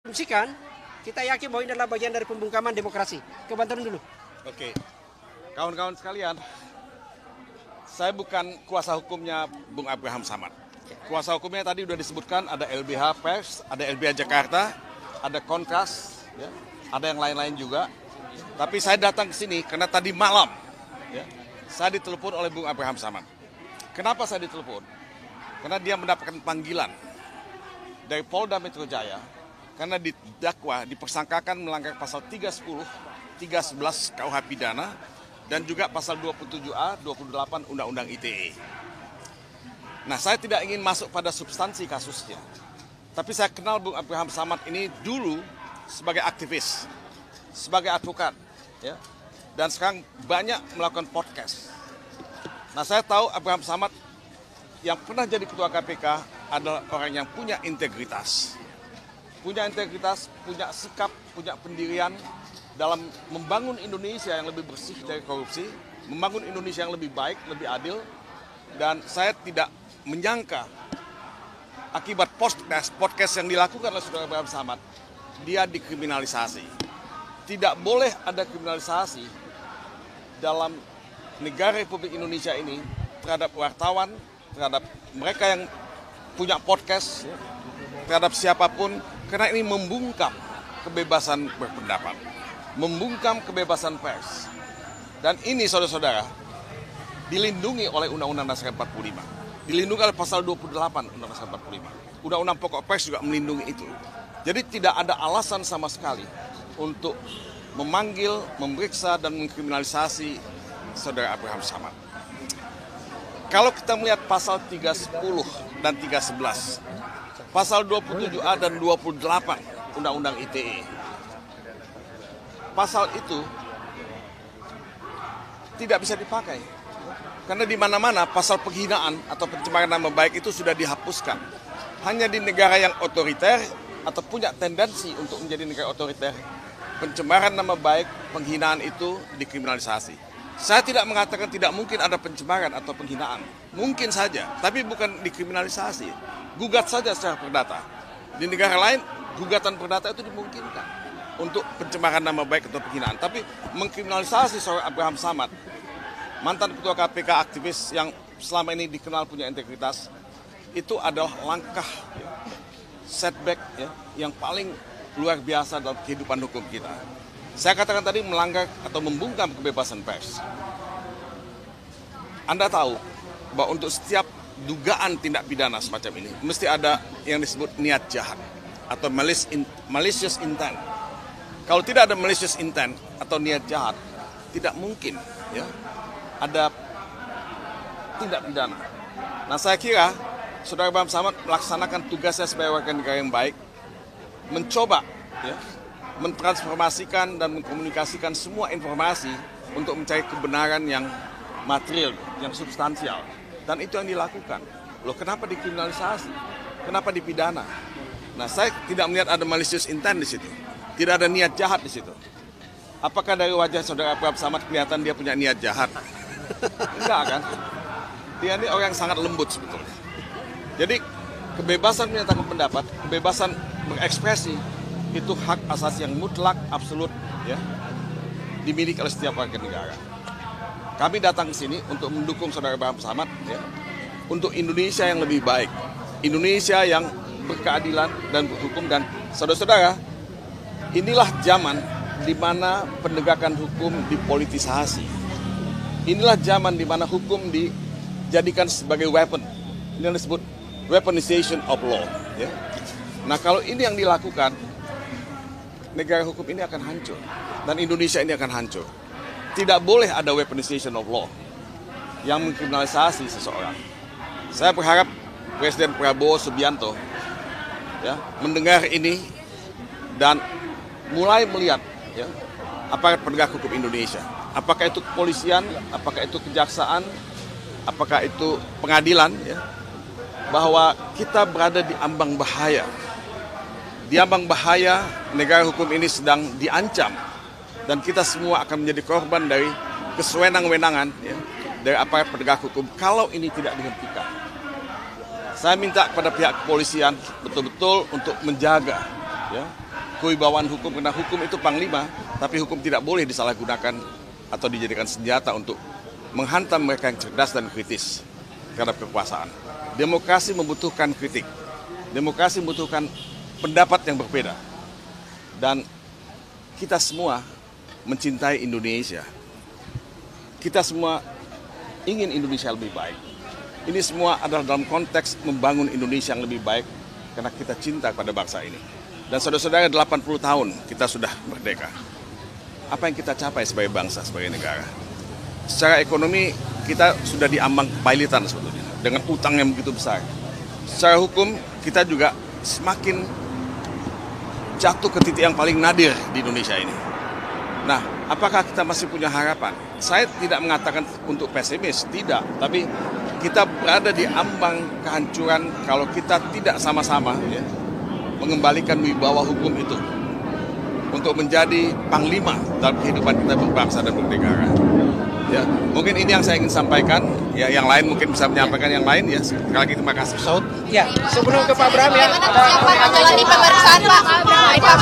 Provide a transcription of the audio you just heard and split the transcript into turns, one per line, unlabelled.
Asumsikan, kita yakin bahwa ini adalah bagian dari pembungkaman demokrasi. Ke Banten dulu.
Oke, kawan-kawan sekalian, saya bukan kuasa hukumnya Bung Abraham Samad. Kuasa hukumnya tadi sudah disebutkan, ada LBH Pers, ada LBH Jakarta, ada Kontras, ya, ada yang lain-lain juga. Tapi saya datang ke sini karena tadi malam, ya, saya ditelepon oleh Bung Abraham Samad. Kenapa saya ditelepon? Karena dia mendapatkan panggilan dari Polda Metro Jaya, karena didakwa, dipersangkakan melanggar pasal 310, 311 KUH Pidana, dan juga pasal 27A, 28 Undang-Undang ITE. Nah, saya tidak ingin masuk pada substansi kasusnya. Tapi saya kenal Bung Abraham Samad ini dulu sebagai aktivis, sebagai advokat, ya, dan sekarang banyak melakukan podcast. Nah, saya tahu Abraham Samad yang pernah jadi ketua KPK adalah orang yang punya integritas. Punya integritas, punya sikap, punya pendirian dalam membangun Indonesia yang lebih bersih dari korupsi, membangun Indonesia yang lebih baik, lebih adil, dan saya tidak menyangka akibat podcast yang dilakukan oleh Saudara Abraham Samad, dia dikriminalisasi. Tidak boleh ada kriminalisasi dalam negara Republik Indonesia ini terhadap wartawan, terhadap mereka yang punya podcast, terhadap siapapun, karena ini membungkam kebebasan berpendapat, membungkam kebebasan pers. Dan ini saudara-saudara dilindungi oleh Undang-Undang Dasar 45, dilindungi oleh pasal 28 Undang-Undang Dasar 45. Undang-Undang Pokok Pers juga melindungi itu. Jadi tidak ada alasan sama sekali untuk memanggil, memeriksa, dan mengkriminalisasi Saudara Abraham Samad. Kalau kita melihat pasal 310 dan 311, pasal 27A dan 28 Undang-Undang ITE. Pasal itu tidak bisa dipakai. Karena di mana-mana pasal penghinaan atau pencemaran nama baik itu sudah dihapuskan. Hanya di negara yang otoriter atau punya tendensi untuk menjadi negara otoriter, pencemaran nama baik, penghinaan itu dikriminalisasi. Saya tidak mengatakan tidak mungkin ada pencemaran atau penghinaan. Mungkin saja, tapi bukan dikriminalisasi. Gugat saja secara perdata. Di negara lain, gugatan perdata itu dimungkinkan untuk pencemaran nama baik atau penghinaan. Tapi mengkriminalisasi seorang Abraham Samad, mantan ketua KPK aktivis yang selama ini dikenal punya integritas, itu adalah langkah setback yang paling luar biasa dalam kehidupan hukum kita. Saya katakan tadi melanggar atau membungkam kebebasan pers. Anda tahu bahwa untuk setiap dugaan tindak pidana semacam ini mesti ada yang disebut niat jahat atau malicious intent. Kalau tidak ada malicious intent atau niat jahat, tidak mungkin ya ada tindak pidana. Nah, saya kira Saudara Abraham Samad melaksanakan tugasnya sebagai warga negara yang baik, mencoba ya mentransformasikan dan mengkomunikasikan semua informasi untuk mencari kebenaran yang material, yang substansial. Dan itu yang dilakukan. Loh, kenapa dikriminalisasi? Kenapa dipidana? Nah, saya tidak melihat ada malicious intent di situ. Tidak ada niat jahat di situ. Apakah dari wajah Saudara Abraham Samad kelihatan dia punya niat jahat? Enggak kan? Dia ini orang yang sangat lembut sebetulnya. Jadi, kebebasan menyatakan pendapat, kebebasan berekspresi, itu hak asasi yang mutlak, absolut, ya, dimiliki oleh setiap warga negara. Kami datang ke sini untuk mendukung Saudara Abraham Samad, ya, untuk Indonesia yang lebih baik, Indonesia yang berkeadilan dan berhukum. Dan saudara-saudara, inilah zaman di mana penegakan hukum dipolitisasi. Inilah zaman di mana hukum dijadikan sebagai weapon. Ini yang disebut weaponization of law. Ya. Nah, kalau ini yang dilakukan, negara hukum ini akan hancur. Dan Indonesia ini akan hancur. Tidak boleh ada weaponization of law yang mengkriminalisasi seseorang. Saya berharap Presiden Prabowo Subianto ya, mendengar ini dan mulai melihat ya, aparat penegak hukum Indonesia. Apakah itu kepolisian, apakah itu kejaksaan, apakah itu pengadilan, ya, bahwa kita berada di ambang bahaya. Di ambang bahaya, negara hukum ini sedang diancam. Dan kita semua akan menjadi korban dari kesewenang-wenangan ya, dari aparat penegak hukum kalau ini tidak dihentikan. Saya minta kepada pihak kepolisian betul-betul untuk menjaga ya, kewibawaan hukum, karena hukum itu panglima, tapi hukum tidak boleh disalahgunakan atau dijadikan senjata untuk menghantam mereka yang cerdas dan kritis terhadap kekuasaan. Demokrasi membutuhkan kritik, demokrasi membutuhkan pendapat yang berbeda, dan kita semua mencintai Indonesia. Kita semua ingin Indonesia lebih baik. Ini semua adalah dalam konteks membangun Indonesia yang lebih baik karena kita cinta pada bangsa ini. Dan saudara-saudara, 80 tahun kita sudah merdeka. Apa yang kita capai sebagai bangsa, sebagai negara? Secara ekonomi kita sudah diambang kepailitan sebetulnya dengan utang yang begitu besar. Secara hukum kita juga semakin jatuh ke titik yang paling nadir di Indonesia ini. Nah, apakah kita masih punya harapan? Saya tidak mengatakan untuk pesimis, tidak. Tapi kita berada di ambang kehancuran kalau kita tidak sama-sama ya, mengembalikan wibawa hukum itu untuk menjadi panglima dalam kehidupan kita berbangsa dan bernegara. Ya, mungkin ini yang saya ingin sampaikan. Ya, yang lain mungkin bisa menyampaikan yang lain ya. Sekali lagi terima kasih.
Ya, sebelum ke Pak Bram ya.
Bagaimana persiapan menjalani pemeriksaan Pak?